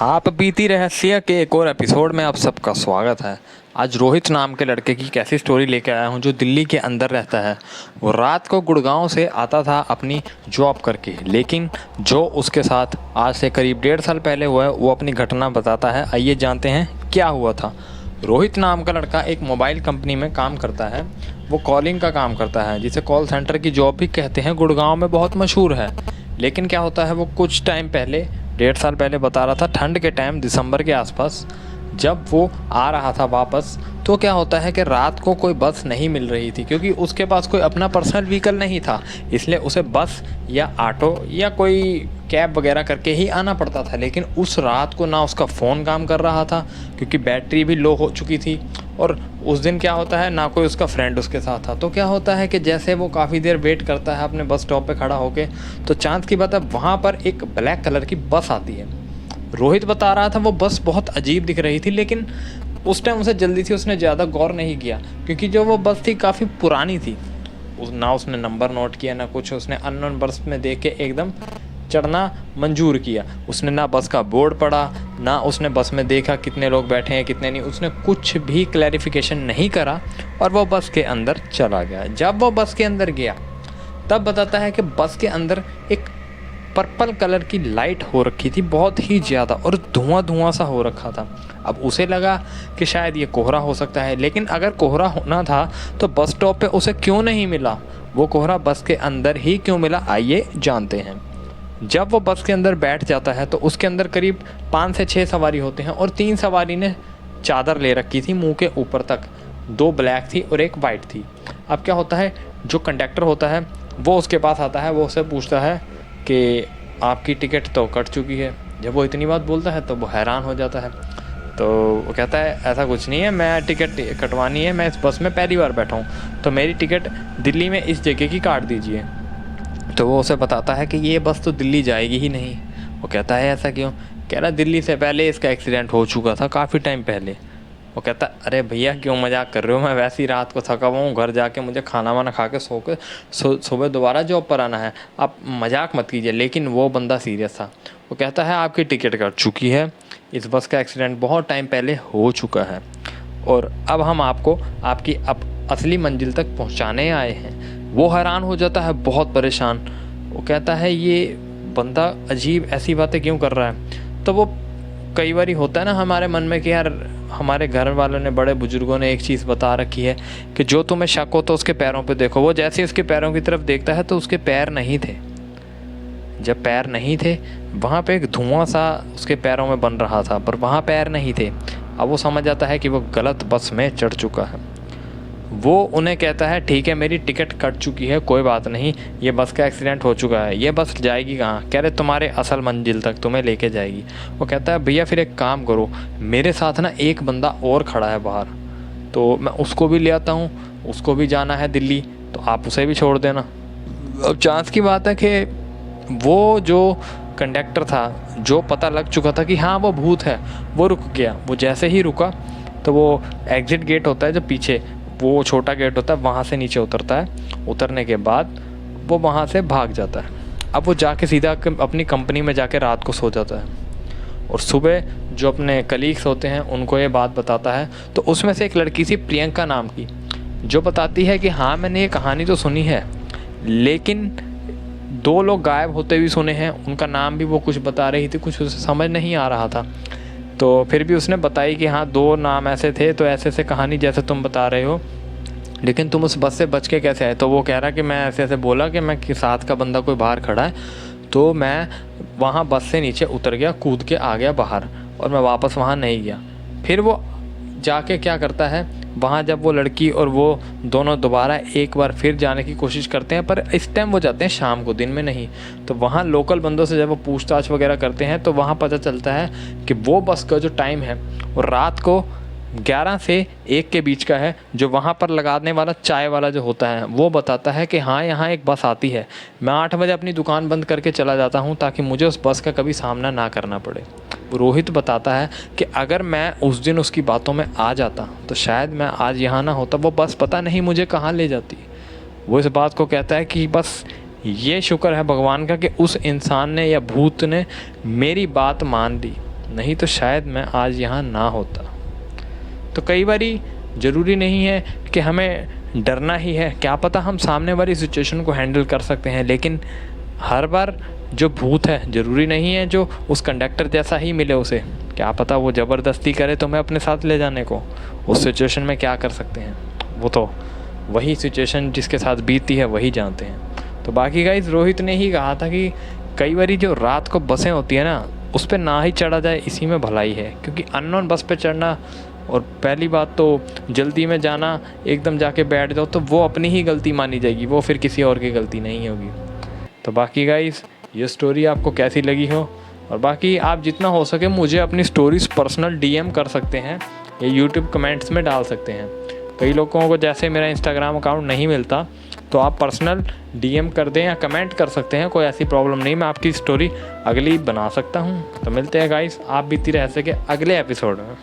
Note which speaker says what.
Speaker 1: आप बीती रहस्य के एक और एपिसोड में आप सबका स्वागत है। आज रोहित नाम के लड़के की कैसी स्टोरी लेके आया हूँ जो दिल्ली के अंदर रहता है। वो रात को गुड़गांव से आता था अपनी जॉब करके, लेकिन जो उसके साथ आज से करीब 1.5 साल पहले हुआ है वो अपनी घटना बताता है। आइए जानते हैं क्या हुआ था। रोहित नाम का लड़का एक मोबाइल कंपनी में काम करता है। वो कॉलिंग का काम करता है, जिसे कॉल सेंटर की जॉब भी कहते हैं। गुड़गांव में बहुत मशहूर है। लेकिन क्या होता है, वो कुछ टाइम पहले 1.5 साल पहले बता रहा था, ठंड के टाइम दिसंबर के आसपास जब वो आ रहा था वापस, तो क्या होता है कि रात को कोई बस नहीं मिल रही थी, क्योंकि उसके पास कोई अपना पर्सनल व्हीकल नहीं था। इसलिए उसे बस या ऑटो या कोई कैब वगैरह करके ही आना पड़ता था। लेकिन उस रात को ना उसका फ़ोन काम कर रहा था, क्योंकि बैटरी भी लो हो चुकी थी, और उस दिन क्या होता है ना कोई उसका फ्रेंड उसके साथ था। तो क्या होता है कि जैसे वो काफ़ी देर वेट करता है अपने बस स्टॉप पे खड़ा होके, तो चांद की बात है वहाँ पर एक ब्लैक कलर की बस आती है। रोहित बता रहा था वो बस बहुत अजीब दिख रही थी, लेकिन उस टाइम उसे जल्दी थी, उसने ज़्यादा गौर नहीं किया, क्योंकि जो वो बस थी काफ़ी पुरानी थी। ना उसने नंबर नोट किया ना कुछ, उसने अननोन बस में देख के एकदम चढ़ना मंजूर किया। उसने ना बस का बोर्ड पढ़ा, ना उसने बस में देखा कितने लोग बैठे हैं कितने नहीं, उसने कुछ भी क्लैरिफिकेशन नहीं करा और वो बस के अंदर चला गया। जब वो बस के अंदर गया तब बताता है कि बस के अंदर एक पर्पल कलर की लाइट हो रखी थी बहुत ही ज़्यादा, और धुआं धुआं सा हो रखा था। अब उसे लगा कि शायद ये कोहरा हो सकता है, लेकिन अगर कोहरा होना था तो बस स्टॉप पे उसे क्यों नहीं मिला? वो कोहरा बस के अंदर ही क्यों मिला, आइए जानते हैं। जब वो बस के अंदर बैठ जाता है तो उसके अंदर करीब 5 से 6 सवारी होते हैं, और 3 सवारी ने चादर ले रखी थी मुंह के ऊपर तक। 2 ब्लैक थी और एक वाइट थी। अब क्या होता है, जो कंडक्टर होता है वो उसके पास आता है, वो उससे पूछता है कि आपकी टिकट तो कट चुकी है। जब वो इतनी बात बोलता है तो वो हैरान हो जाता है। तो वो कहता है ऐसा कुछ नहीं है, मैं टिकट कटवानी है, मैं इस बस में पहली बार बैठा हूँ, तो मेरी टिकट दिल्ली में इस जगह की काट दीजिए। तो वो उसे बताता है कि ये बस तो दिल्ली जाएगी ही नहीं। वो कहता है ऐसा क्यों? कह रहा दिल्ली से पहले इसका एक्सीडेंट हो चुका था काफ़ी टाइम पहले। वो कहता अरे भैया क्यों मजाक कर रहे हो, मैं वैसे ही रात को थका हुआ हूँ, घर जाके मुझे खाना वाना खा के सुबह दोबारा जॉब पर आना है, आप मजाक मत कीजिए। लेकिन वो बंदा सीरियस था। वो कहता है आपकी टिकट कट चुकी है, इस बस का एक्सीडेंट बहुत टाइम पहले हो चुका है, और अब हम आपको आपकी असली मंजिल तक पहुँचाने आए हैं। वो हैरान हो जाता है, बहुत परेशान। वो कहता है ये बंदा अजीब ऐसी बातें क्यों कर रहा है? तो वो कई बार होता है ना हमारे मन में कि यार हमारे घर वालों ने, बड़े बुजुर्गों ने एक चीज़ बता रखी है कि जो तुम्हें शक हो तो उसके पैरों पे देखो। वो जैसे ही उसके पैरों की तरफ देखता है तो उसके पैर नहीं थे। जब पैर नहीं थे, वहाँ पे एक धुआं सा उसके पैरों में बन रहा था, पर वहाँ पैर नहीं थे। अब वो समझ जाता है कि वो गलत बस में चढ़ चुका है। वो उन्हें कहता है ठीक है मेरी टिकट कट चुकी है, कोई बात नहीं, ये बस का एक्सीडेंट हो चुका है, ये बस जाएगी कहाँ? कह रहे तुम्हारे असल मंजिल तक तुम्हें लेके जाएगी। वो कहता है भैया फिर एक काम करो, मेरे साथ ना एक बंदा और खड़ा है बाहर, तो मैं उसको भी ले आता हूँ, उसको भी जाना है दिल्ली, तो आप उसे भी छोड़ देना। अब चांस की बात है कि वो जो कंडक्टर था, जो पता लग चुका था कि हाँ वो भूत है, वो रुक गया। वो जैसे ही रुका तो वो एग्ज़िट गेट होता है जो पीछे, वो छोटा गेट होता है, वहाँ से नीचे उतरता है। उतरने के बाद वो वहाँ से भाग जाता है। अब वो जाके सीधा अपनी कंपनी में जाके रात को सो जाता है, और सुबह जो अपने कलीग्स होते हैं उनको ये बात बताता है। तो उसमें से एक लड़की सी प्रियंका नाम की, जो बताती है कि हाँ मैंने ये कहानी तो सुनी है, लेकिन 2 लोग गायब होते भी सुने हैं, उनका नाम भी वो कुछ बता रही थी, कुछ उसे समझ नहीं आ रहा था। तो फिर भी उसने बताई कि हाँ 2 नाम ऐसे थे, तो ऐसे ऐसे कहानी जैसे तुम बता रहे हो, लेकिन तुम उस बस से बच के कैसे आए? तो वो कह रहा कि मैं ऐसे ऐसे बोला कि मैं कि साथ का बंदा कोई बाहर खड़ा है, तो मैं वहाँ बस से नीचे उतर गया, कूद के आ गया बाहर, और मैं वापस वहाँ नहीं गया। फिर वो जाके क्या करता है, वहाँ जब वो लड़की और वो दोनों दोबारा एक बार फिर जाने की कोशिश करते हैं, पर इस टाइम वो जाते हैं शाम को, दिन में नहीं। तो वहाँ लोकल बंदों से जब वो पूछताछ वगैरह करते हैं तो वहाँ पता चलता है कि वो बस का जो टाइम है वो रात को 11 से 1 के बीच का है। जो वहाँ पर लगाने वाला चाय वाला जो होता है वो बताता है कि हाँ यहाँ एक बस आती है, मैं 8 बजे अपनी दुकान बंद करके चला जाता हूँ ताकि मुझे उस बस का कभी सामना ना करना पड़े। रोहित बताता है कि अगर मैं उस दिन उसकी बातों में आ जाता तो शायद मैं आज यहाँ ना होता, वो बस पता नहीं मुझे कहाँ ले जाती। वो इस बात को कहता है कि बस ये शुक्र है भगवान का कि उस इंसान ने या भूत ने मेरी बात मान ली, नहीं तो शायद मैं आज यहाँ ना होता। तो कई बारी ज़रूरी नहीं है कि हमें डरना ही है, क्या पता हम सामने वाली सिचुएशन को हैंडल कर सकते हैं। लेकिन हर बार जो भूत है ज़रूरी नहीं है जो उस कंडक्टर जैसा ही मिले उसे, क्या पता वो ज़बरदस्ती करे तो मैं अपने साथ ले जाने को। उस सिचुएशन में क्या कर सकते हैं वो तो वही सिचुएशन जिसके साथ बीती है वही जानते हैं। तो बाकी गाइस, रोहित ने ही कहा था कि कई बारी जो रात को बसें होती है ना, उस पर ना ही चढ़ा जाए, इसी में भलाई है। क्योंकि अननोन बस पे चढ़ना, और पहली बात तो जल्दी में जाना, एकदम जाके बैठ जाओ तो वो अपनी ही गलती मानी जाएगी, वो फिर किसी और की गलती नहीं होगी। तो बाकी गाइस, ये स्टोरी आपको कैसी लगी हो, और बाकी आप जितना हो सके मुझे अपनी स्टोरीज पर्सनल डीएम कर सकते हैं या यूट्यूब कमेंट्स में डाल सकते हैं। कई लोगों को जैसे मेरा इंस्टाग्राम अकाउंट नहीं मिलता तो आप पर्सनल डीएम कर दें या कमेंट कर सकते हैं, कोई ऐसी प्रॉब्लम नहीं, मैं आपकी स्टोरी अगली बना सकता हूँ। तो मिलते हैं गाइस आप बीती रह सके अगले एपिसोड में।